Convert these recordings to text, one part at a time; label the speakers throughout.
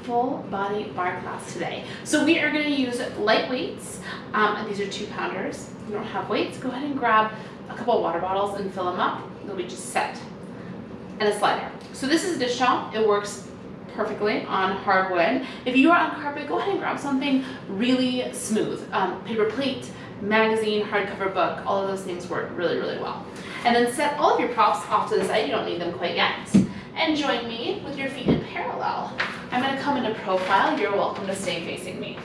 Speaker 1: full body bar class today. So we are going to use light weights. These are 2-pounders. If you don't have weights, go ahead and grab a couple of water bottles and fill them up. They'll be just set. And a slider. So this is a dish towel. It works perfectly on hardwood. If you are on carpet, go ahead and grab something really smooth. Paper plate, magazine, hardcover book, all of those things work really, really well. And then set all of your props off to the side. You don't need them quite yet. And join me with your feet in parallel. I'm going to come into profile. You're welcome to stay facing me.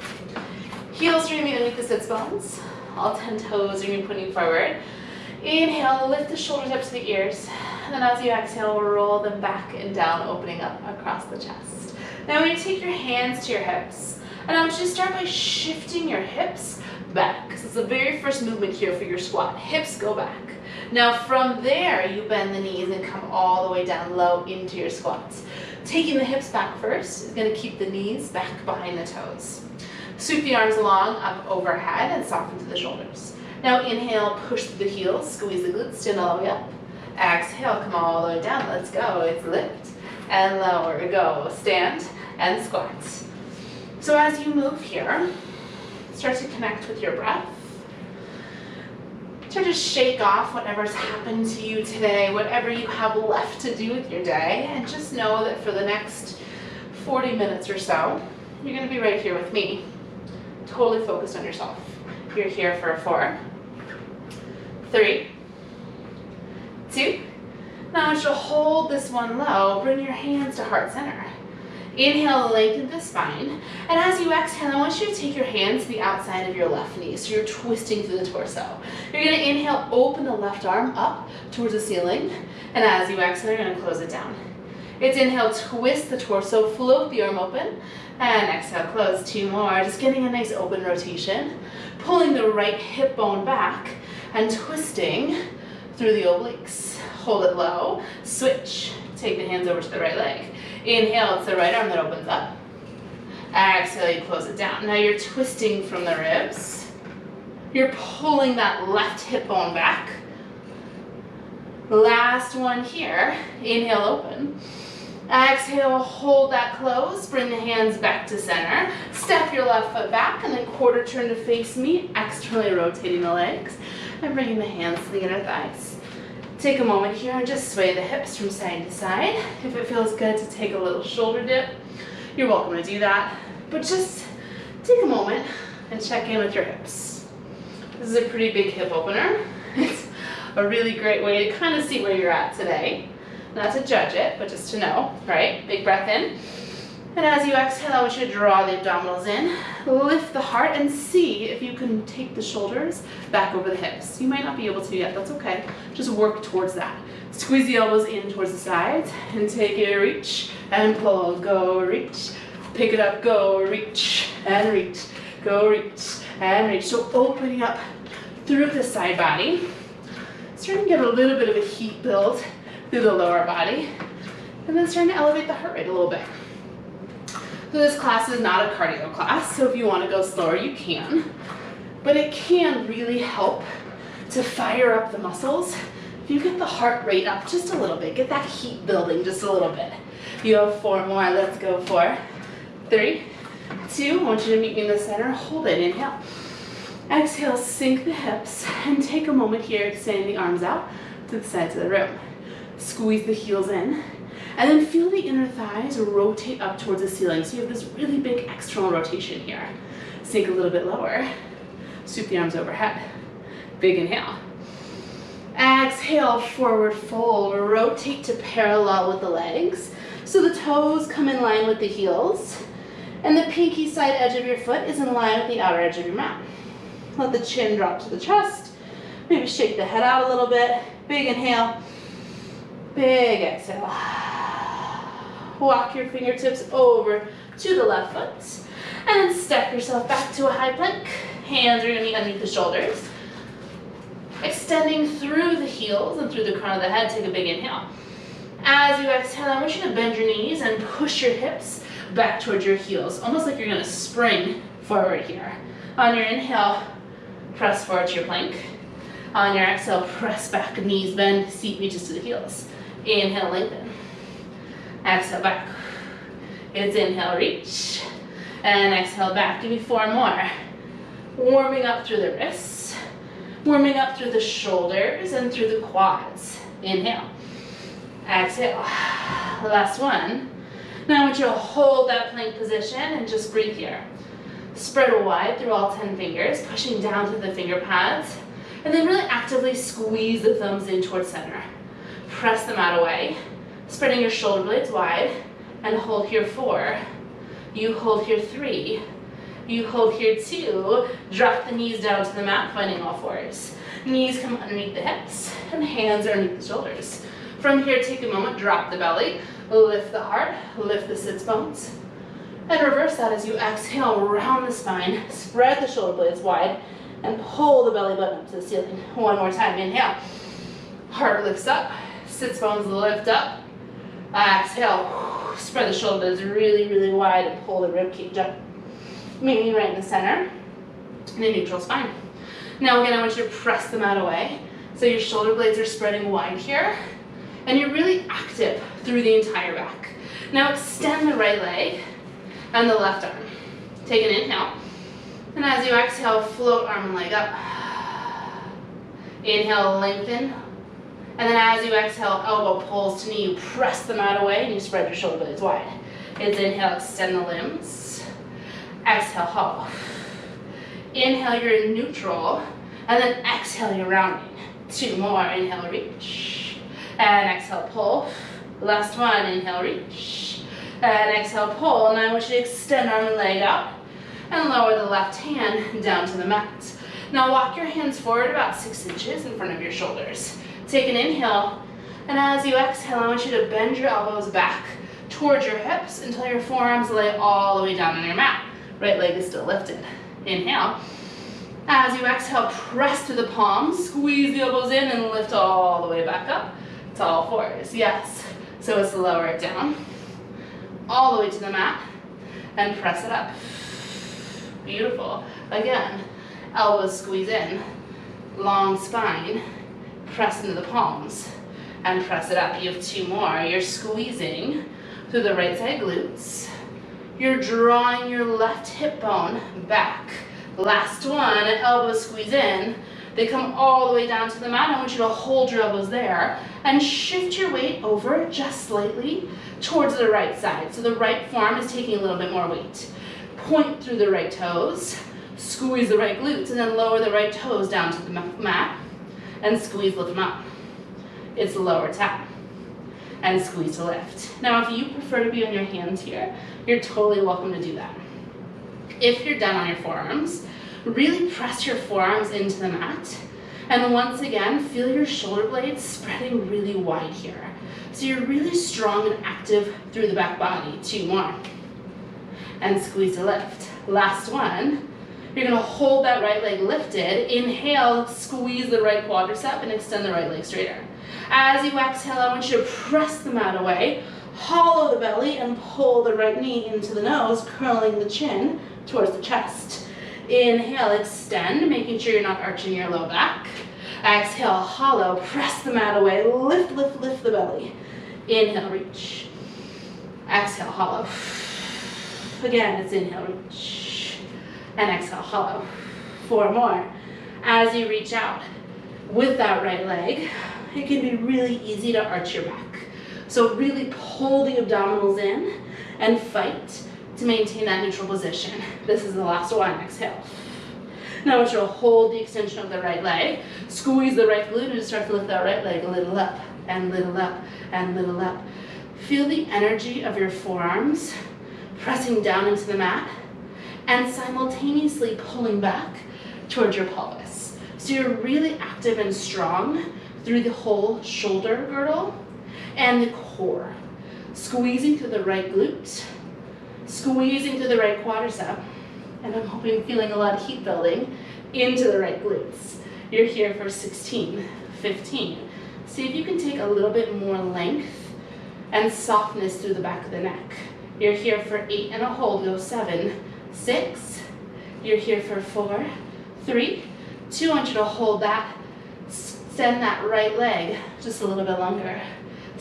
Speaker 1: Heels are going to be underneath the sits bones. All 10 toes are going to be pointing forward. Inhale, lift the shoulders up to the ears. And then as you exhale, roll them back and down, opening up across the chest. Now we're going to take your hands to your hips. And I want you to start by shifting your hips back. This is the very first movement here for your squat. Hips go back. Now from there, you bend the knees and come all the way down low into your squats. Taking the hips back first is going to keep the knees back behind the toes. Sweep the arms along, up overhead, and soften to the shoulders. Now inhale, push through the heels, squeeze the glutes, stand all the way up. Exhale, come all the way down. Let's go. It's lift and lower. Go. Stand and squat. So as you move here, start to connect with your breath. Start to shake off whatever's happened to you today, whatever you have left to do with your day, and just know that for the next 40 minutes or so, you're going to be right here with me, totally focused on yourself. You're here for 4, 3, 2. Now I want you to hold this one low. Bring your hands to heart center. Inhale, lengthen the spine. And as you exhale, I want you to take your hands to the outside of your left knee. So you're twisting through the torso. You're going to inhale, open the left arm up towards the ceiling. And as you exhale, you're going to close it down. It's inhale, twist the torso, float the arm open. And exhale, close. 2 more. Just getting a nice open rotation. Pulling the right hip bone back and twisting through the obliques. Hold it low. Switch. Take the hands over to the right leg. Inhale, it's the right arm that opens up. Exhale, you close it down. Now you're twisting from the ribs. You're pulling that left hip bone back. Last one here. Inhale, open. Exhale, hold that close. Bring the hands back to center. Step your left foot back and then quarter turn to face me, externally rotating the legs and bringing the hands to the inner thighs. Take a moment here and just sway the hips from side to side. If it feels good to take a little shoulder dip, you're welcome to do that. But just take a moment and check in with your hips. This is a pretty big hip opener. It's a really great way to kind of see where you're at today. Not to judge it, but just to know, right? Big breath in. And as you exhale, I want you to draw the abdominals in, lift the heart, and see if you can take the shoulders back over the hips. You might not be able to yet, that's okay. Just work towards that. Squeeze the elbows in towards the sides, and take a reach, and pull, go, reach. Pick it up, go, reach, and reach. Go, reach, and reach. So opening up through the side body. Starting to get a little bit of a heat build through the lower body. And then starting to elevate the heart rate a little bit. So this class is not a cardio class, so if you want to go slower, you can. But it can really help to fire up the muscles if you get the heart rate up just a little bit. Get that heat building just a little bit. You have 4 more. Let's go. 4, 3, 2. I want you to meet me in the center. Hold it. Inhale. Exhale, sink the hips, and take a moment here, extending the arms out to the sides of the room. Squeeze the heels in. And then feel the inner thighs rotate up towards the ceiling. So you have this really big external rotation here. Sink a little bit lower. Sweep the arms overhead. Big inhale. Exhale, forward fold. Rotate to parallel with the legs. So the toes come in line with the heels. And the pinky side edge of your foot is in line with the outer edge of your mat. Let the chin drop to the chest. Maybe shake the head out a little bit. Big inhale. Big exhale. Walk your fingertips over to the left foot. And then step yourself back to a high plank. Hands are going to be underneath the shoulders. Extending through the heels and through the crown of the head, take a big inhale. As you exhale, I want you to bend your knees and push your hips back towards your heels, almost like you're going to spring forward here. On your inhale, press forward to your plank. On your exhale, press back, knees bend, seat reaches to the heels. Inhale, lengthen. Exhale, back. It's inhale, reach. And exhale back. Give me 4 more. Warming up through the wrists. Warming up through the shoulders and through the quads. Inhale. Exhale. Last one. Now I want you to hold that plank position and just breathe here. Spread wide through all 10 fingers, pushing down through the finger pads. And then really actively squeeze the thumbs in towards center. Press them out away. Spreading your shoulder blades wide. And hold here 4. You hold here 3. You hold here 2. Drop the knees down to the mat, finding all 4s. Knees come underneath the hips, and hands are underneath the shoulders. From here, take a moment, drop the belly, lift the heart, lift the sits bones. And reverse that as you exhale, round the spine, spread the shoulder blades wide, and pull the belly button up to the ceiling. One more time, inhale. Heart lifts up, sits bones lift up. Exhale, spread the shoulder blades really, really wide and pull the rib cage up. Meeting right in the center, and a neutral spine. Now again, I want you to press the mat away. So your shoulder blades are spreading wide here, and you're really active through the entire back. Now extend the right leg and the left arm. Take an inhale, and as you exhale, float arm and leg up. Inhale, lengthen. And then as you exhale, elbow pulls to knee, you press the mat away and you spread your shoulder blades wide. It's inhale, extend the limbs. Exhale, hollow. Inhale, you're in neutral. And then exhale, you're rounding. 2 more, inhale, reach. And exhale, pull. Last one, inhale, reach. And exhale, pull. Now I want you to extend arm and leg out. And lower the left hand down to the mat. Now walk your hands forward about 6 inches in front of your shoulders. Take an inhale, and as you exhale, I want you to bend your elbows back towards your hips until your forearms lay all the way down on your mat. Right leg is still lifted. Inhale. As you exhale, press to the palms, squeeze the elbows in, and lift all the way back up to all 4s. Yes. So it's lower it down, all the way to the mat, and press it up. Beautiful. Again, elbows squeeze in, long spine. Press into the palms and press it up. You have 2 more. You're squeezing through the right side glutes. You're drawing your left hip bone back. Last one, elbows squeeze in. They come all the way down to the mat. I want you to hold your elbows there and shift your weight over just slightly towards the right side. So the right forearm is taking a little bit more weight. Point through the right toes, squeeze the right glutes, and then lower the right toes down to the mat. And squeeze, lift them up. It's lower tap. And squeeze to lift. Now, if you prefer to be on your hands here, you're totally welcome to do that. If you're done on your forearms, really press your forearms into the mat. And once again, feel your shoulder blades spreading really wide here. So you're really strong and active through the back body. 2 more. And squeeze to lift. Last one. You're going to hold that right leg lifted. Inhale, squeeze the right quadricep and extend the right leg straighter. As you exhale, I want you to press the mat away, hollow the belly, and pull the right knee into the nose, curling the chin towards the chest. Inhale, extend, making sure you're not arching your low back. Exhale, hollow, press the mat away, lift, lift, lift the belly. Inhale, reach. Exhale, hollow. Again, it's inhale, reach. And exhale, hollow. 4 more. As you reach out with that right leg, it can be really easy to arch your back. So really pull the abdominals in and fight to maintain that neutral position. This is the last one. Exhale. Now I want you to hold the extension of the right leg, squeeze the right glute, and start to lift that right leg a little up and little up and little up. Feel the energy of your forearms pressing down into the mat and simultaneously pulling back towards your pelvis. So you're really active and strong through the whole shoulder girdle and the core. Squeezing through the right glute, squeezing through the right quadricep, and I'm hoping feeling a lot of heat building into the right glutes. You're here for 16, 15. See if you can take a little bit more length and softness through the back of the neck. You're here for 8 and a hold, go 7, 6, you're here for 4, 3, 2, I want you to hold that, extend that right leg just a little bit longer.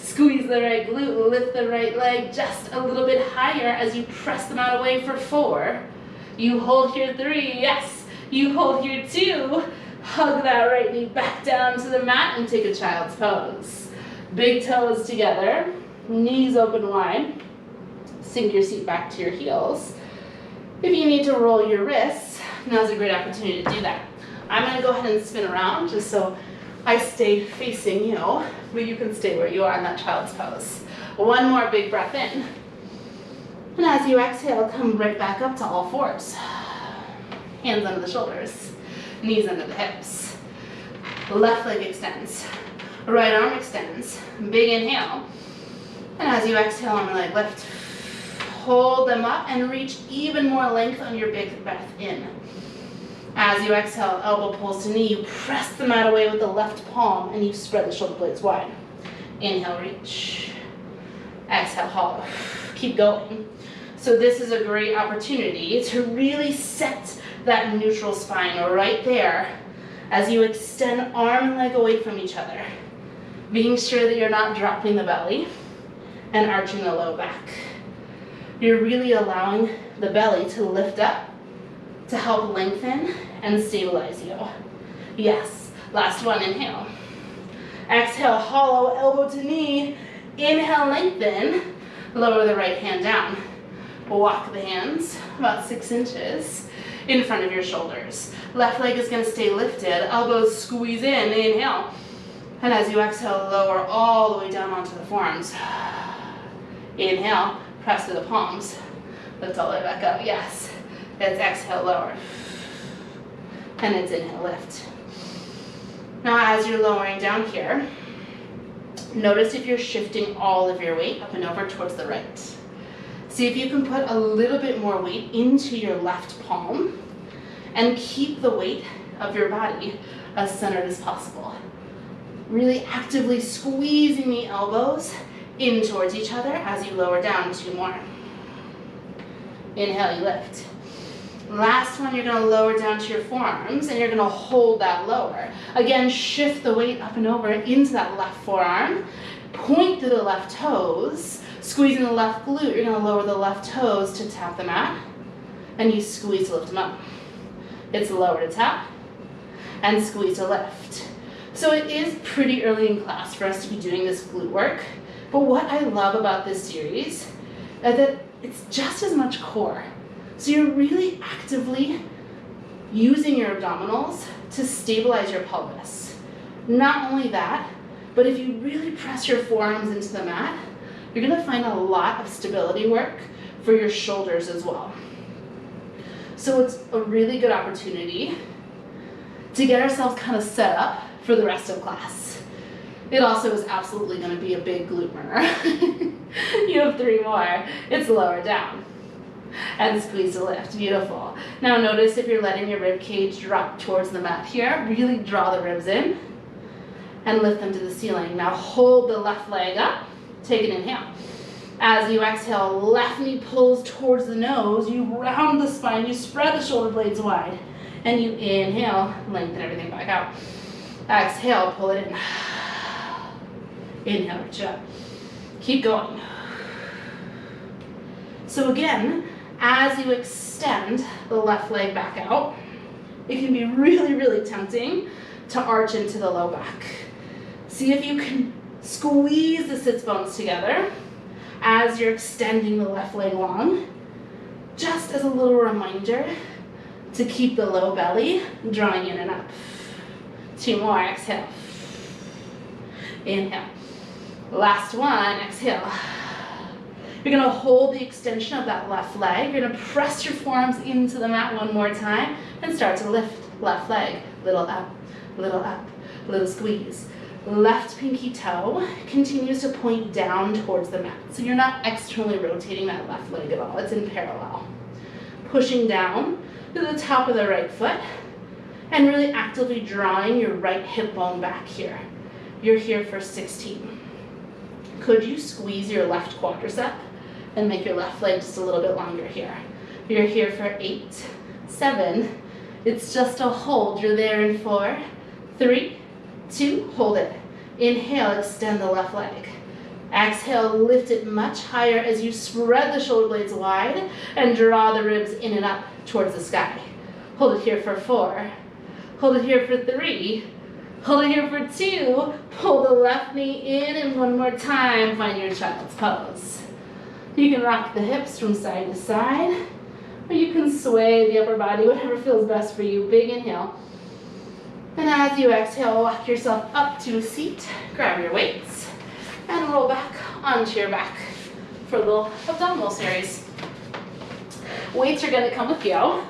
Speaker 1: Squeeze the right glute, lift the right leg just a little bit higher as you press the mat away for 4. You hold here 3, yes. You hold here 2. Hug that right knee back down to the mat and take a child's pose. Big toes together, knees open wide. Sink your seat back to your heels. If you need to roll your wrists, now's a great opportunity to do that. I'm gonna go ahead and spin around just so I stay facing you, but you can stay where you are in that child's pose. One more big breath in. And as you exhale, come right back up to all 4s. Hands under the shoulders, knees under the hips. Left leg extends, right arm extends. Big inhale. And as you exhale, arm and leg lift. Hold them up and reach even more length on your big breath in. As you exhale, elbow pulls to knee, you press the mat away with the left palm and you spread the shoulder blades wide. Inhale, reach. Exhale, hollow. Keep going. So this is a great opportunity to really set that neutral spine right there as you extend arm and leg away from each other, being sure that you're not dropping the belly and arching the low back. You're really allowing the belly to lift up to help lengthen and stabilize you. Yes, last one, inhale. Exhale, hollow, elbow to knee. Inhale, lengthen. Lower the right hand down. Walk the hands about 6 inches in front of your shoulders. Left leg is gonna stay lifted. Elbows squeeze in, inhale. And as you exhale, lower all the way down onto the forearms. Inhale, press to the palms. Lift all the way back up, yes. It's exhale, lower. And it's inhale, lift. Now as you're lowering down here, notice if you're shifting all of your weight up and over towards the right. See if you can put a little bit more weight into your left palm and keep the weight of your body as centered as possible. Really actively squeezing the elbows in towards each other as you lower down. 2 more. Inhale, you lift. Last one, you're gonna lower down to your forearms and you're gonna hold that lower. Again, shift the weight up and over into that left forearm. Point to the left toes. Squeezing the left glute, you're gonna lower the left toes to tap the mat. And you squeeze to lift them up. It's lower to tap and squeeze to lift. So it is pretty early in class for us to be doing this glute work. But what I love about this series is that it's just as much core. So you're really actively using your abdominals to stabilize your pelvis. Not only that, but if you really press your forearms into the mat, you're gonna find a lot of stability work for your shoulders as well. So it's a really good opportunity to get ourselves kind of set up for the rest of class. It also is absolutely gonna be a big glute burner. You have 3 more. It's lower down. And squeeze to lift, beautiful. Now notice if you're letting your rib cage drop towards the mat here, really draw the ribs in and lift them to the ceiling. Now hold the left leg up, take an inhale. As you exhale, left knee pulls towards the nose, you round the spine, you spread the shoulder blades wide, and you inhale, lengthen everything back out. Exhale, pull it in. Inhale, reach up. Keep going. So again, as you extend the left leg back out, it can be really, really tempting to arch into the low back. See if you can squeeze the sits bones together as you're extending the left leg long, just as a little reminder to keep the low belly drawing in and up. 2 more, exhale. Inhale. Last one, exhale. You're gonna hold the extension of that left leg. You're gonna press your forearms into the mat one more time and start to lift left leg. Little up, little squeeze. Left pinky toe continues to point down towards the mat. So you're not externally rotating that left leg at all. It's in parallel. Pushing down to the top of the right foot and really actively drawing your right hip bone back here. You're here for 16. Could you squeeze your left quadricep and make your left leg just a little bit longer here? You're here for 8, 7. It's just a hold. You're there in 4, 3, 2, hold it. Inhale, extend the left leg. Exhale, lift it much higher as you spread the shoulder blades wide and draw the ribs in and up towards the sky. Hold it here for 4. Hold it here for 3. Hold it here for 2. Pull the left knee in, and one more time, find your child's pose. You can rock the hips from side to side, or you can sway the upper body, whatever feels best for you. Big inhale. And as you exhale, walk yourself up to a seat, grab your weights, and roll back onto your back for a little abdominal series. Weights are going to come with you.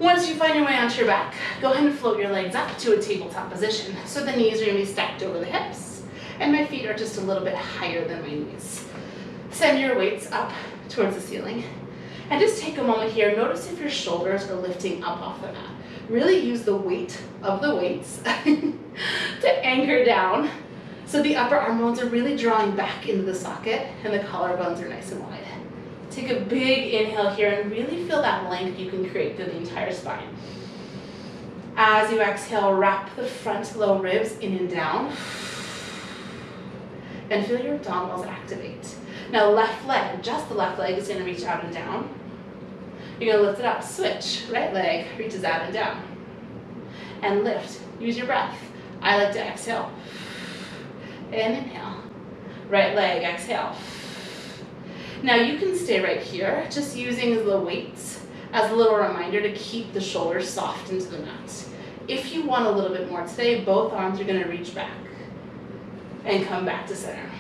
Speaker 1: Once you find your way onto your back, go ahead and float your legs up to a tabletop position. So the knees are going to be stacked over the hips, and my feet are just a little bit higher than my knees. Send your weights up towards the ceiling. And just take a moment here. Notice if your shoulders are lifting up off the mat. Really use the weight of the weights to anchor down. So the upper arm bones are really drawing back into the socket, and the collarbones are nice and wide. Take a big inhale here and really feel that length you can create through the entire spine. As you exhale, wrap the front low ribs in and down. And feel your abdominals activate. Now left leg, just the left leg is going to reach out and down. You're going to lift it up, switch. Right leg reaches out and down. And lift. Use your breath. I like to exhale. And inhale. Right leg, exhale. Now you can stay right here, just using the weights as a little reminder to keep the shoulders soft into the mat. If you want a little bit more today, both arms are going to reach back and come back to center.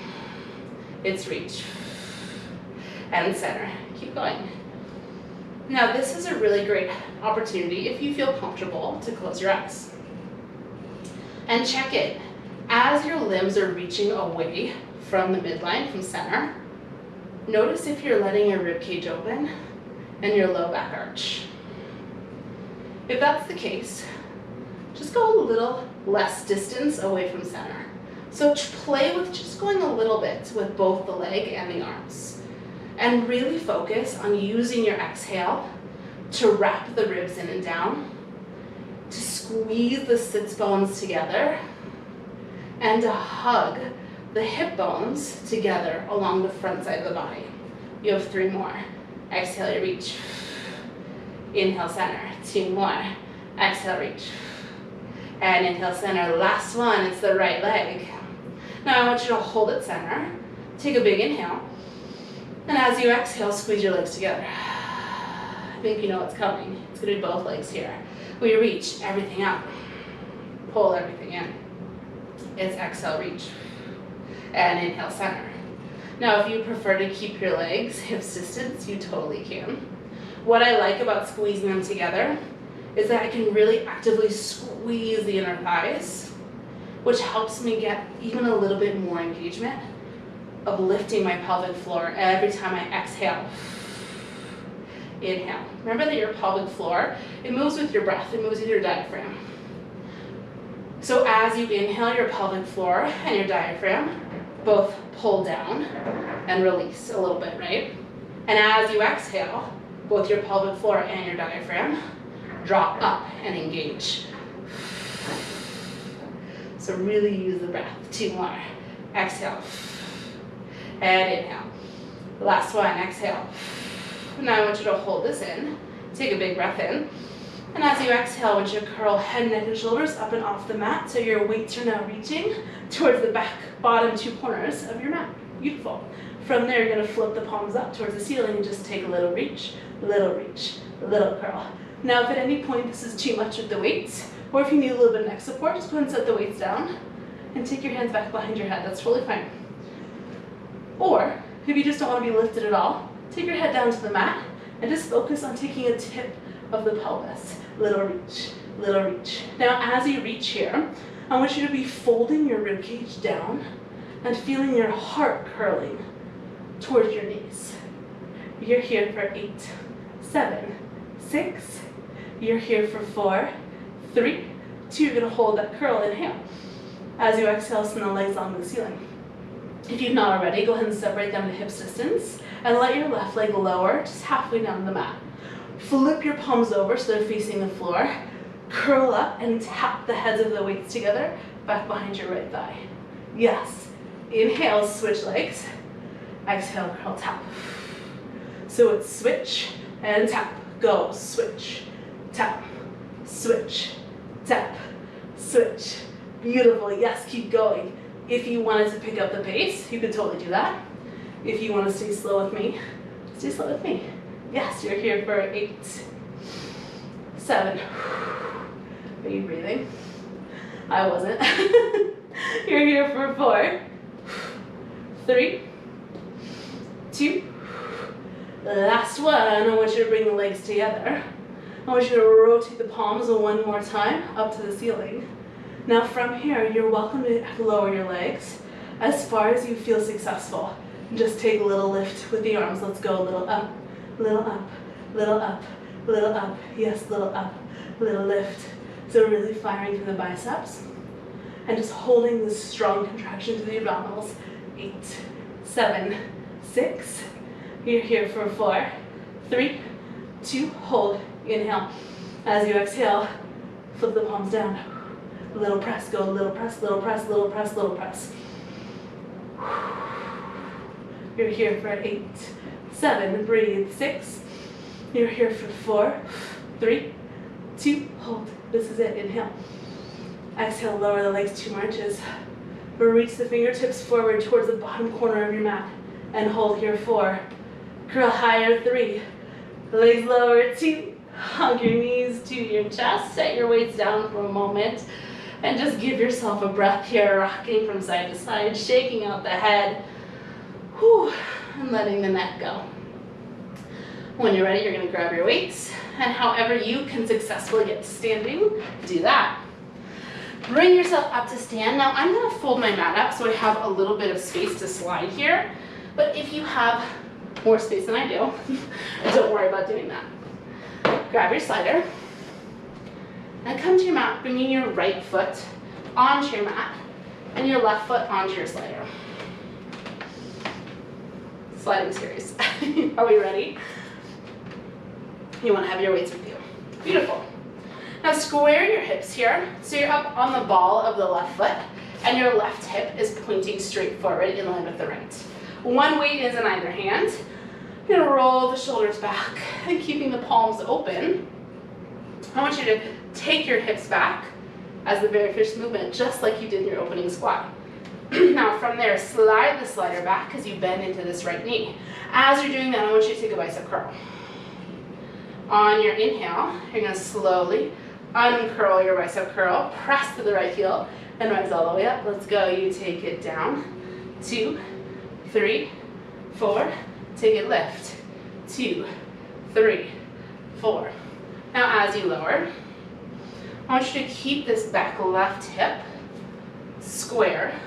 Speaker 1: It's reach and center. Keep going. Now this is a really great opportunity, if you feel comfortable, to close your eyes. And check it. As your limbs are reaching away from the midline, from center, notice if you're letting your rib cage open and your low back arch. If that's the case, just go a little less distance away from center. So play with just going a little bit with both the leg and the arms. And really focus on using your exhale to wrap the ribs in and down, to squeeze the sits bones together, and to hug the hip bones together along the front side of the body. You have 3 more. Exhale, you reach. Inhale, center. 2 more. Exhale, reach. And inhale, center. Last one, it's the right leg. Now I want you to hold it center. Take a big inhale. And as you exhale, squeeze your legs together. I think you know what's coming. It's going to be both legs here. We reach everything up. Pull everything in. It's exhale, reach. And inhale, center. Now if you prefer to keep your legs hips distance, you totally can. What I like about squeezing them together is that I can really actively squeeze the inner thighs, which helps me get even a little bit more engagement of lifting my pelvic floor every time I exhale. Inhale. Remember that your pelvic floor, it moves with your breath, it moves with your diaphragm. So as you inhale, your pelvic floor and your diaphragm both pull down and release a little bit, right? And as you exhale, both your pelvic floor and your diaphragm drop up and engage. So really use the breath. 2 more. Exhale. And inhale. Last one, exhale. Now I want you to hold this in. Take a big breath in. And as you exhale, I want you to curl head, neck, and shoulders up and off the mat. So your weights are now reaching towards the back, bottom 2 corners of your mat. Beautiful. From there, you're going to flip the palms up towards the ceiling and just take a little reach, little curl. Now, if at any point this is too much with the weights, or if you need a little bit of neck support, just go ahead and set the weights down and take your hands back behind your head. That's totally fine. Or, if you just don't want to be lifted at all, take your head down to the mat and just focus on taking a tip of the pelvis. Little reach, little reach. Now, as you reach here, I want you to be folding your rib cage down and feeling your heart curling towards your knees. You're here for 8, 7, 6. You're here for 4, 3, 2. You're going to hold that curl. Inhale. As you exhale, send the legs along the ceiling. If you've not already, go ahead and separate them to hips distance and let your left leg lower just halfway down the mat. Flip your palms over so they're facing the floor. Curl up and tap the heads of the weights together back behind your right thigh. Yes. Inhale, switch legs. Exhale, curl tap. So it's switch and tap. Go, switch, tap, switch, tap, switch. Beautiful, yes, keep going. If you wanted to pick up the pace, you could totally do that. If you want to stay slow with me, stay slow with me. Yes, you're here for 8, 7. Are you breathing? I wasn't. You're here for 4, 3, 2. Last one. I want you to bring the legs together. I want you to rotate the palms one more time up to the ceiling. Now from here, you're welcome to lower your legs as far as you feel successful. Just take a little lift with the arms. Let's go a little up, little up, little up, little up. Yes, little up, little lift. So really firing through the biceps and just holding this strong contraction to the abdominals. 8, 7, 6. You're here for 4, 3, 2, hold, inhale. As you exhale, flip the palms down. Little press, go, little press, little press, little press, little press. You're here for 8, 7, breathe, 6. You're here for 4, 3, 2, hold. This is it, inhale. Exhale, lower the legs 2 more inches. Reach the fingertips forward towards the bottom corner of your mat and hold here 4. Curl higher, 3. Legs lower, 2. Hug your knees to your chest. Set your weights down for a moment. And just give yourself a breath here, rocking from side to side, shaking out the head. Whew, and letting the neck go. When you're ready, you're going to grab your weights. And however you can successfully get to standing, do that. Bring yourself up to stand. Now I'm going to fold my mat up so I have a little bit of space to slide here. But if you have more space than I do, don't worry about doing that. Grab your slider and come to your mat, bringing your right foot onto your mat and your left foot onto your slider. Sliding series. Are we ready? You want to have your weights with you. Beautiful. Now square your hips here, so you're up on the ball of the left foot, and your left hip is pointing straight forward in line with the right. One weight is in either hand. You're going to roll the shoulders back and keeping the palms open. I want you to take your hips back as the very first movement, just like you did in your opening squat. Now from there, slide the slider back as you bend into this right knee. As you're doing that, I want you to take a bicep curl. On your inhale, you're going to slowly uncurl your bicep curl, press to the right heel, and rise all the way up. Let's go. You take it down. 2, 3, 4. Take it, lift. 2, 3, 4. Now as you lower, I want you to keep this back left hip square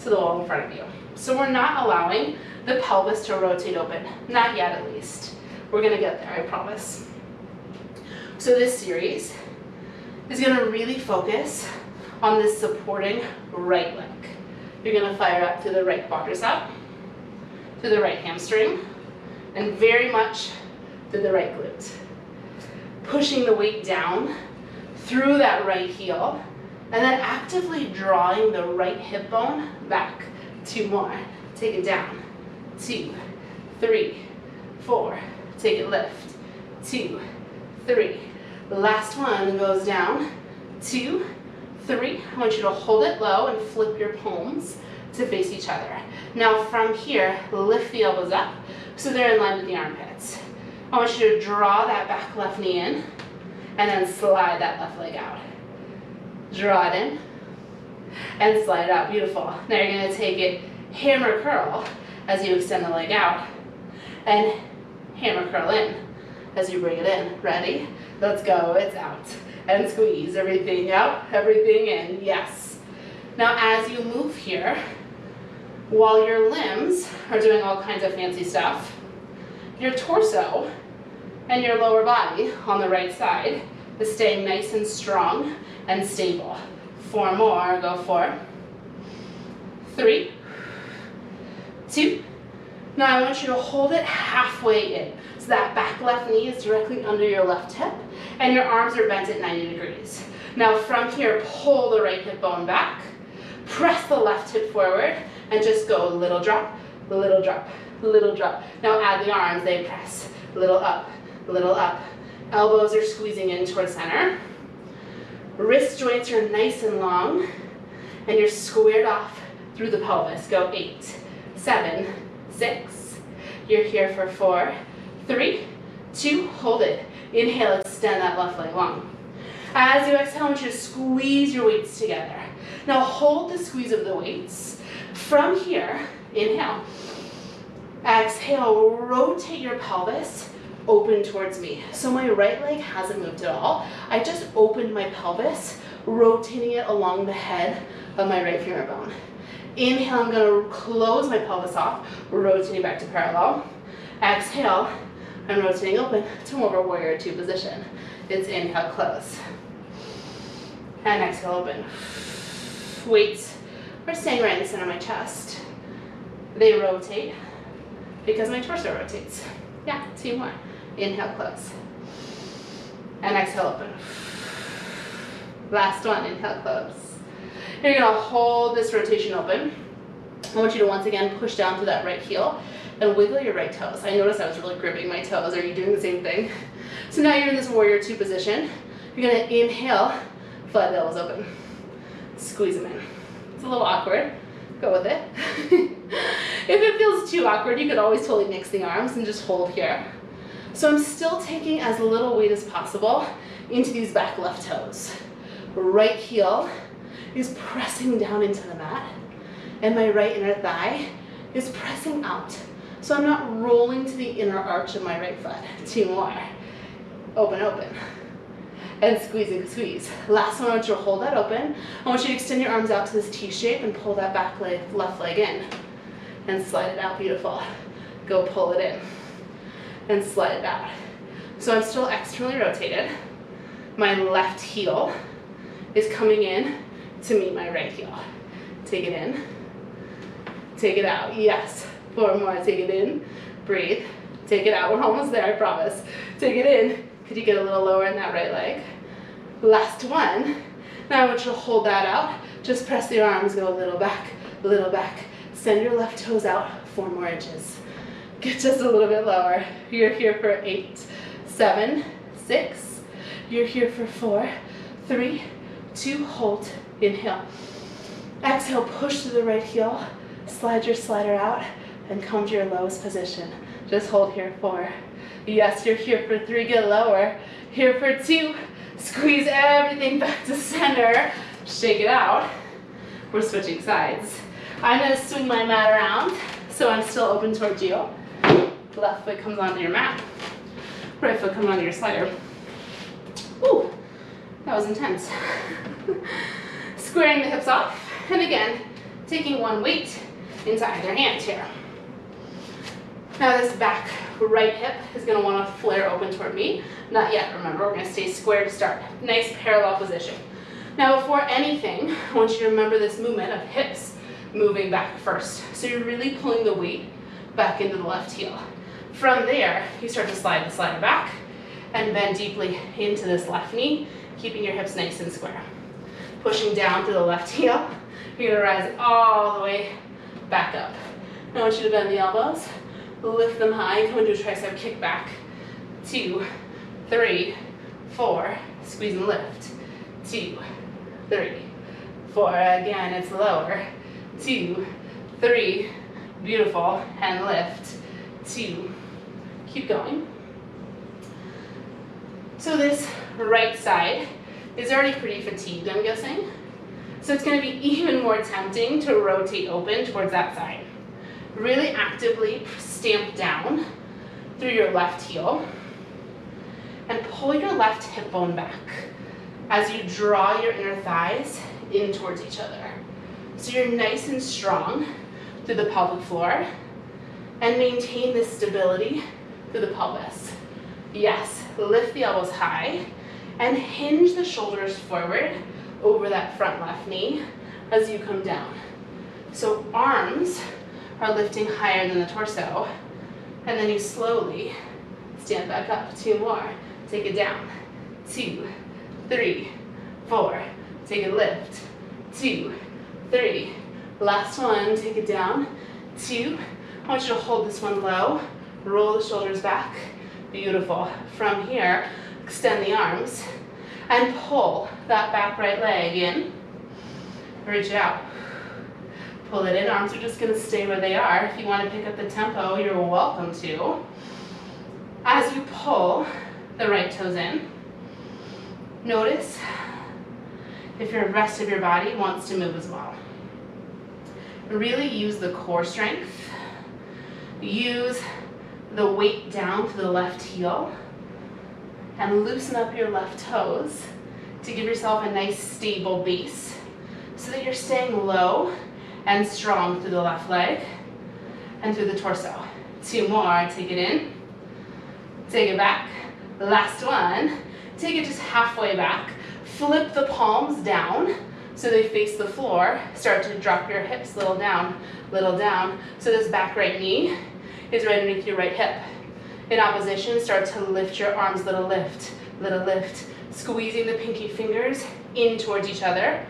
Speaker 1: to the wall in front of you. So we're not allowing the pelvis to rotate open. Not yet, at least. We're going to get there, I promise. So this series is going to really focus on this supporting right leg. You're going to fire up to the right quadricep, to the right hamstring, and very much to the right glute. Pushing the weight down through that right heel, and then actively drawing the right hip bone back. 2 more. Take it down. 2, 3, 4. Take it, lift. 2, 3. The last one goes down. 2, 3. I want you to hold it low and flip your palms to face each other. Now from here, lift the elbows up so they're in line with the armpits. I want you to draw that back left knee in and then slide that left leg out. Draw it in and slide it out. Beautiful. Now you're going to take it hammer curl as you extend the leg out and hammer curl in as you bring it in. Ready? Let's go. It's out. And squeeze everything out, everything in. Yes. Now as you move here, while your limbs are doing all kinds of fancy stuff, your torso and your lower body on the right side is staying nice and strong and stable. 4 more. Go 4, 3, 2. Now I want you to hold it halfway in. So that back left knee is directly under your left hip and your arms are bent at 90 degrees. Now from here, pull the right hip bone back, press the left hip forward, and just go little drop, little drop, little drop. Now add the arms, they press, little up, little up. Elbows are squeezing in towards center. Wrist joints are nice and long, and you're squared off through the pelvis. Go 8, 7, 6. You're here for 4, 3, 2, hold it. Inhale, extend that left leg long. As you exhale, I want you to squeeze your weights together. Now hold the squeeze of the weights. From here, inhale. Exhale, rotate your pelvis, open towards me. So my right leg hasn't moved at all. I just opened my pelvis, rotating it along the head of my right femur bone. Inhale, I'm gonna close my pelvis off, rotating back to parallel. Exhale, I'm rotating open to more of a warrior two position. It's inhale, close. And exhale, open. Weights are staying right in the center of my chest. They rotate because my torso rotates. Yeah, 2 more. Inhale, close. And exhale, open. Last one, inhale, close. You're gonna hold this rotation open. I want you to once again push down to that right heel and wiggle your right toes. I noticed I was really gripping my toes. Are you doing the same thing? So now you're in this warrior two position. You're gonna inhale, flat the elbows open. Squeeze them in. It's a little awkward. Go with it. If it feels too awkward, you could always totally mix the arms and just hold here. So I'm still taking as little weight as possible into these back left toes. Right heel is pressing down into the mat, and my right inner thigh is pressing out. So I'm not rolling to the inner arch of my right foot. 2 more. Open, open. And squeeze and squeeze. Last one, I want you to hold that open. I want you to extend your arms out to this T shape and pull that back leg, left leg in. And slide it out, beautiful. Go pull it in. And slide it out. So I'm still externally rotated. My left heel is coming in to meet my right heel. Take it in. Take it out. Yes. 4 more. Take it in. Breathe. Take it out. We're almost there, I promise. Take it in. Could you get a little lower in that right leg? Last one. Now I want you to hold that out. Just press the arms, go a little back, little back. Send your left toes out 4 more inches. Get just a little bit lower. You're here for 8, 7, 6. You're here for 4, 3, 2, hold. Inhale. Exhale, push to the right heel. Slide your slider out and come to your lowest position. Just hold here 4. Yes, you're here for 3, get lower. Here for 2, squeeze everything back to center. Shake it out. We're switching sides. I'm gonna swing my mat around so I'm still open towards you. Left foot comes onto your mat. Right foot comes onto your slider. Ooh, that was intense. Squaring the hips off, and again, taking one weight into either hand here. Now this back right hip is going to want to flare open toward me. Not yet, remember, we're going to stay square to start. Nice parallel position. Now before anything, I want you to remember this movement of hips moving back first. So you're really pulling the weight back into the left heel. From there, you start to slide the slider back and bend deeply into this left knee, keeping your hips nice and square. Pushing down to the left heel, you're going to rise all the way back up. Now I want you to bend the elbows. Lift them high, come into a tricep kick back. 2, 3, 4, squeeze and lift. 2, 3, 4, again, it's lower. 2, 3, beautiful, and lift. 2, keep going. So this right side is already pretty fatigued, I'm guessing. So it's going to be even more tempting to rotate open towards that side. Really actively stamp down through your left heel and pull your left hip bone back as you draw your inner thighs in towards each other. So you're nice and strong through the pelvic floor and maintain this stability through the pelvis. Yes, lift the elbows high and hinge the shoulders forward over that front left knee as you come down. So arms are lifting higher than the torso, and then you slowly stand back up. 2 more. Take it down. 2, 3, 4. Take a lift. 2, 3, Last one, take it down. 2. I want you to hold this one low. Roll the shoulders back. Beautiful. From here, extend the arms and pull that back right leg in. Reach it out. Pull it in. Arms are just going to stay where they are. If you want to pick up the tempo, you're welcome to. As you pull the right toes in, notice if your rest of your body wants to move as well. Really use the core strength. Use the weight down to the left heel and loosen up your left toes to give yourself a nice stable base so that you're staying low and strong through the left leg and through the torso. 2 more, take it in, take it back. Last one, take it just halfway back. Flip the palms down so they face the floor. Start to drop your hips little down, so this back right knee is right underneath your right hip. In opposition, start to lift your arms, little lift, squeezing the pinky fingers in towards each other.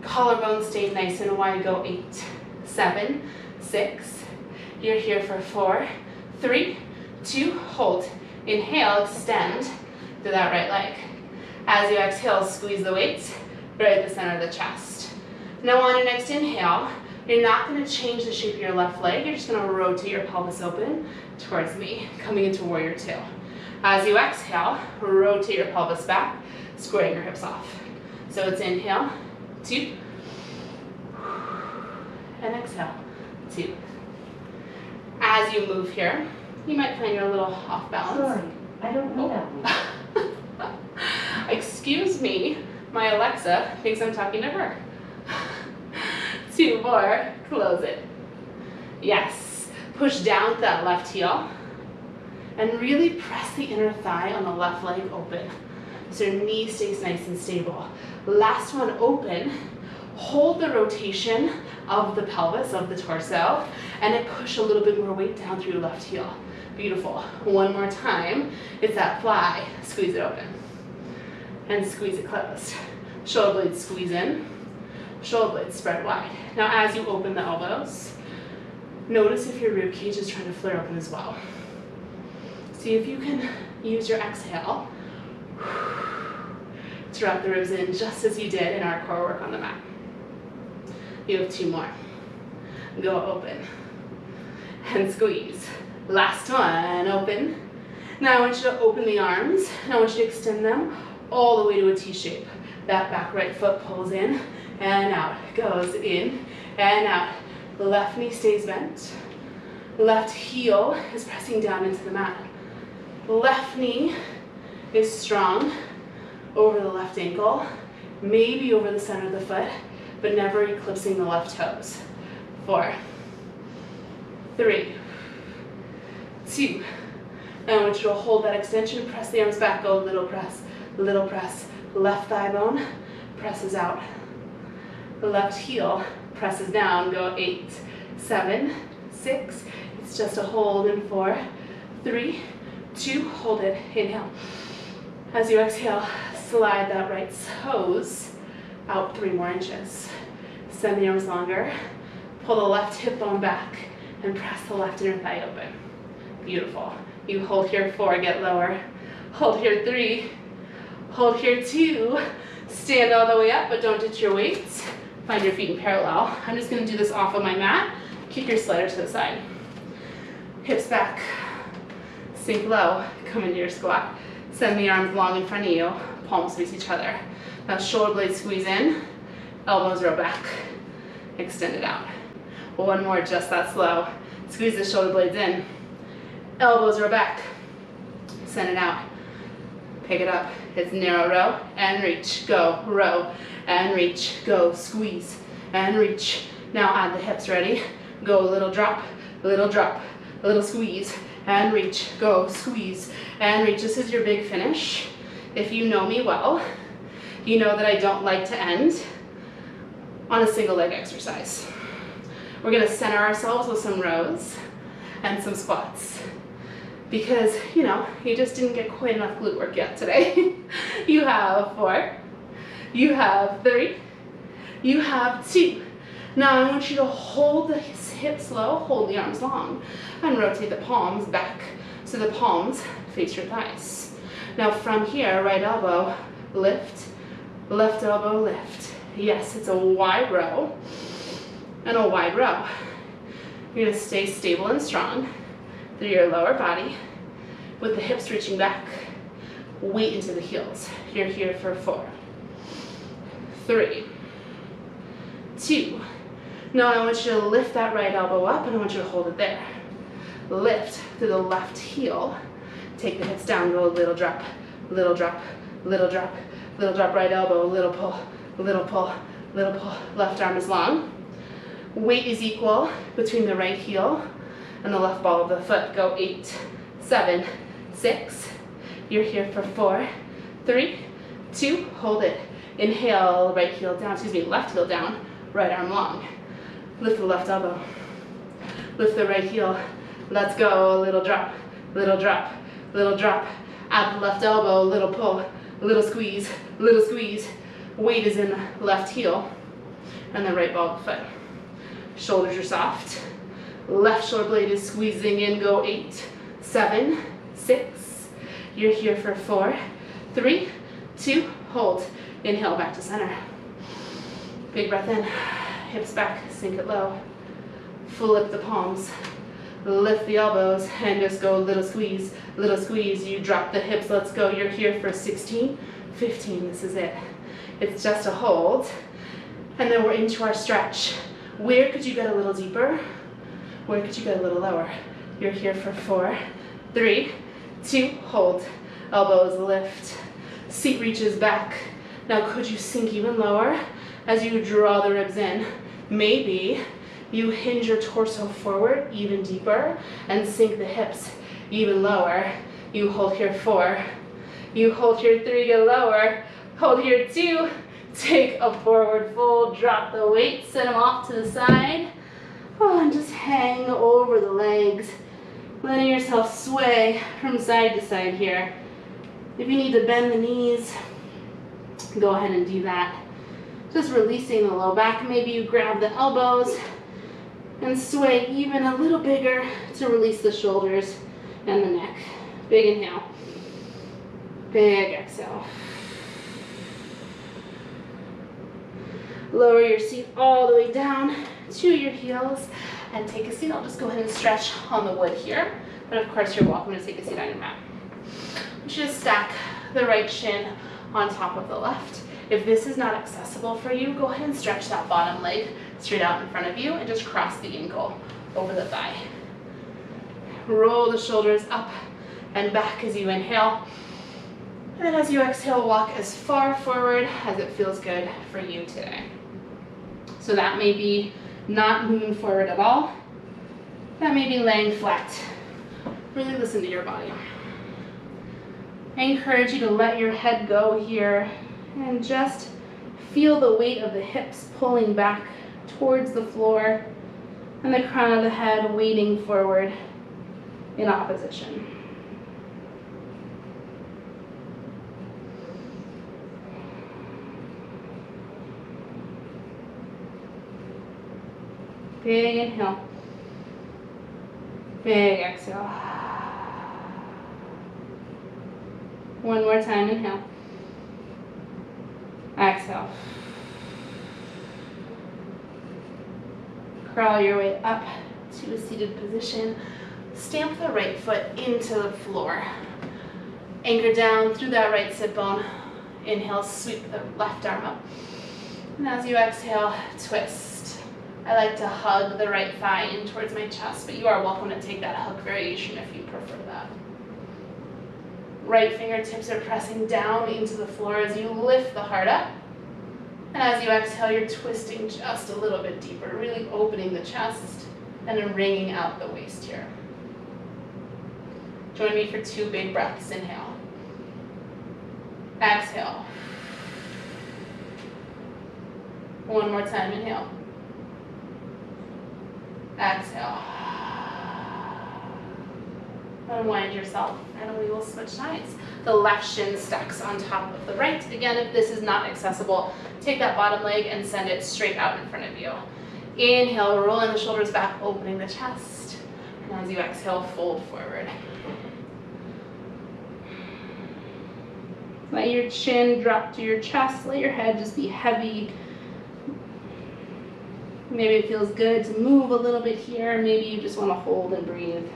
Speaker 1: Collarbones stay nice and wide, go 8, 7, 6. You're here for 4, 3, 2, hold. Inhale, extend to that right leg. As you exhale, squeeze the weights right at the center of the chest. Now on your next inhale, you're not going to change the shape of your left leg. You're just going to rotate your pelvis open towards me, coming into warrior 2. As you exhale, rotate your pelvis back, squaring your hips off. So it's inhale, 2, and exhale, 2. As you move here, you might find you're a little off balance.
Speaker 2: Sorry, I don't know that one.
Speaker 1: Excuse me, my Alexa thinks I'm talking to her. 2 more, close it. Yes, push down to that left heel and really press the inner thigh on the left leg open so your knee stays nice and stable. Last one, open. Hold the rotation of the pelvis, of the torso, and then push a little bit more weight down through your left heel. Beautiful. One more time. It's that fly. Squeeze it open. And squeeze it closed. Shoulder blades squeeze in. Shoulder blades spread wide. Now as you open the elbows, notice if your rib cage is trying to flare open as well. See if you can use your exhale to wrap the ribs in just as you did in our core work on the mat. You have 2 more. Go open and squeeze. Last one, open. Now I want you to open the arms and I want you to extend them all the way to a T shape. That back right foot pulls in and out, goes in and out. The left knee stays bent. Left heel is pressing down into the mat. Left knee is strong over the left ankle, maybe over the center of the foot, but never eclipsing the left toes. 4, 3, 2. Now I want you to hold that extension, press the arms back, go little press, left thigh bone presses out. The left heel presses down, go 8, 7, 6. It's just a hold in 4, 3, 2, hold it, inhale. As you exhale, slide that right toes out 3 more inches. Send the arms longer, pull the left hip bone back, and press the left inner thigh open. Beautiful. You hold here 4, get lower. Hold here 3, hold here 2. Stand all the way up, but don't ditch your weights. Find your feet in parallel. I'm just going to do this off of my mat. Kick your slider to the side. Hips back. Sink low. Come into your squat. Send the arms long in front of you. Palms face each other. Now shoulder blades squeeze in. Elbows roll back. Extend it out. 1 more, just that slow. Squeeze the shoulder blades in. Elbows roll back. Send it out. Pick it up. It's narrow row and reach. Go. Row and reach. Go. Squeeze and reach. Now add the hips. Ready? Go. Little drop, little squeeze and reach. Go. Squeeze and reach. This is your big finish. If you know me well, you know that I don't like to end on a single leg exercise. We're going to center ourselves with some rows and some squats. Because, you know, you just didn't get quite enough glute work yet today. You have 4, you have 3, you have 2. Now I want you to hold the hips low, hold the arms long, and rotate the palms back so the palms face your thighs. Now from here, right elbow, lift, left elbow, lift. Yes, it's a wide row and a wide row. You're gonna stay stable and strong through your lower body with the hips reaching back, weight into the heels. You're here for 4, 3, 2. Now I want you to lift that right elbow up and I want you to hold it there. Lift to the left heel. Take the hips down, go a little drop, little drop, little drop, little drop, right elbow, little pull, little pull, little pull. Left arm is long. Weight is equal between the right heel and the left ball of the foot. Go 8, 7, 6. You're here for 4, 3, 2. Hold it. Inhale, right heel down, left heel down, right arm long. Lift the left elbow. Lift the right heel. Let's go. Little drop, little drop, little drop. Add the left elbow, little pull, little squeeze, little squeeze. Weight is in the left heel and the right ball of the foot. Shoulders are soft. Left shoulder blade is squeezing in. Go 8, 7, 6. You're here for 4, 3, 2. Hold. Inhale back to center. Big breath in. Hips back. Sink it low. Flip the palms. Lift the elbows and just go little squeeze, little squeeze. You drop the hips. Let's go. You're here for 16, 15. This is it. It's just a hold. And then we're into our stretch. Where could you get a little deeper? Where could you get a little lower? You're here for 4, 3, 2. Hold. Elbows lift. Seat reaches back. Now could you sink even lower as you draw the ribs in? Maybe you hinge your torso forward even deeper and sink the hips even lower. You hold here 4. You hold here 3, go lower. Hold here 2. Take a forward fold, drop the weight, set them off to the side. Oh, and just hang over the legs, letting yourself sway from side to side here. If you need to bend the knees, go ahead and do that. Just releasing the low back. Maybe you grab the elbows and sway even a little bigger to release the shoulders and the neck. Big inhale. Big exhale. Lower your seat all the way down to your heels and take a seat. I'll just go ahead and stretch on the wood here. But of course, you're welcome to take a seat on your mat. Just stack the right shin on top of the left. If this is not accessible for you, go ahead and stretch that bottom leg straight out in front of you and just cross the ankle over the thigh. Roll the shoulders up and back as you inhale. And then as you exhale, walk as far forward as it feels good for you today. So that may be not moving forward at all. That may be laying flat. Really listen to your body. I encourage you to let your head go here and just feel the weight of the hips pulling back towards the floor and the crown of the head weighting forward in opposition. Big inhale. Big exhale. One more time, inhale. Exhale. Crawl your way up to a seated position. Stamp the right foot into the floor. Anchor down through that right sit bone. Inhale, sweep the left arm up. And as you exhale, twist. I like to hug the right thigh in towards my chest, but you are welcome to take that hug variation if you prefer that. Right fingertips are pressing down into the floor as you lift the heart up. And as you exhale, you're twisting just a little bit deeper, really opening the chest and then wringing out the waist here. Join me for 2 big breaths. Inhale. Exhale. One more time. Inhale. Exhale. Unwind yourself, and we will switch sides. The left shin stacks on top of the right. Again, if this is not accessible, take that bottom leg and send it straight out in front of you. Inhale, rolling the shoulders back, opening the chest. And as you exhale, fold forward. Let your chin drop to your chest. Let your head just be heavy. Maybe it feels good to move a little bit here. Maybe you just want to hold and breathe.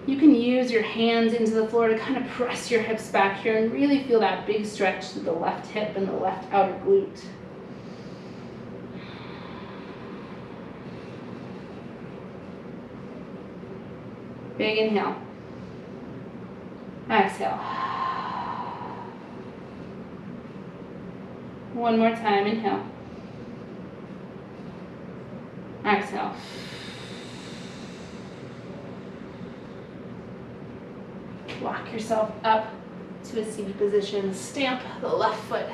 Speaker 1: You can use your hands into the floor to kind of press your hips back here and really feel that big stretch to the left hip and the left outer glute. Big inhale. Exhale. One more time, inhale. Exhale. Walk yourself up to a seated position. Stamp the left foot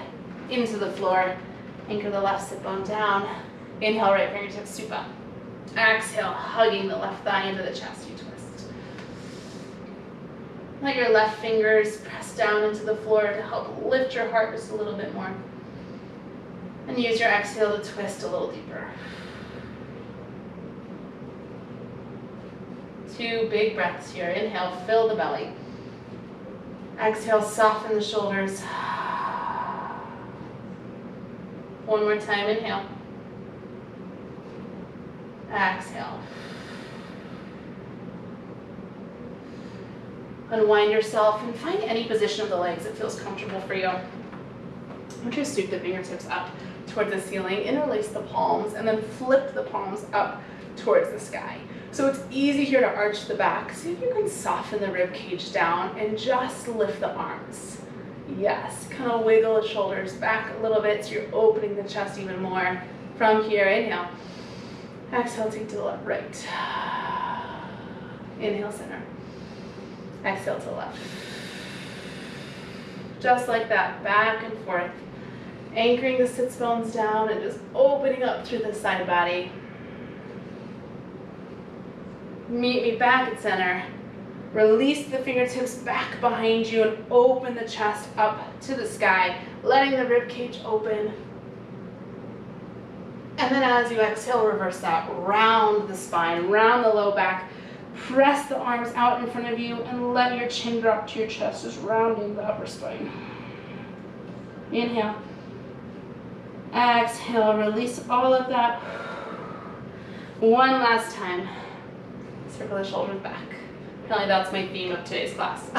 Speaker 1: into the floor. Anchor the left sit bone down. Inhale, right fingertips scoop up. Exhale, hugging the left thigh into the chest, you twist. Let your left fingers press down into the floor to help lift your heart just a little bit more. And use your exhale to twist a little deeper. 2 big breaths here. Inhale, fill the belly. Exhale, soften the shoulders. One more time, inhale. Exhale. Unwind yourself and find any position of the legs that feels comfortable for you. I want you to sweep the fingertips up towards the ceiling, interlace the palms, and then flip the palms up towards the sky. So it's easy here to arch the back. See if you can soften the rib cage down and just lift the arms. Yes, kind of wiggle the shoulders back a little bit so you're opening the chest even more. From here, inhale. Exhale, take to the left, right. Inhale, center. Exhale to the left. Just like that, back and forth. Anchoring the sits bones down and just opening up through the side body. Meet me back at center. Release the fingertips back behind you and open the chest up to the sky, letting the rib cage open. And then as you exhale, reverse that. Round the spine, round the low back. Press the arms out in front of you and let your chin drop to your chest, just rounding the upper spine. Inhale. Exhale, release all of that. One last time. Circle the shoulders back. Apparently that's my theme of today's class.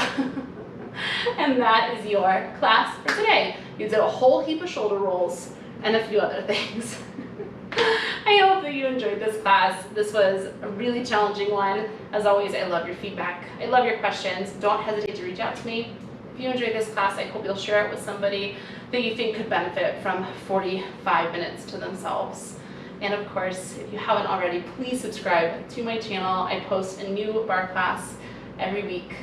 Speaker 1: And that is your class for today. You did a whole heap of shoulder rolls and a few other things. I hope that you enjoyed this class. This was a really challenging one. As always, I love your feedback. I love your questions. Don't hesitate to reach out to me. If you enjoyed this class, I hope you'll share it with somebody that you think could benefit from 45 minutes to themselves. And of course, if you haven't already, please subscribe to my channel. I post a new barre class every week.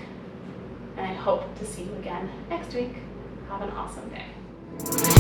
Speaker 1: And I hope to see you again next week. Have an awesome day.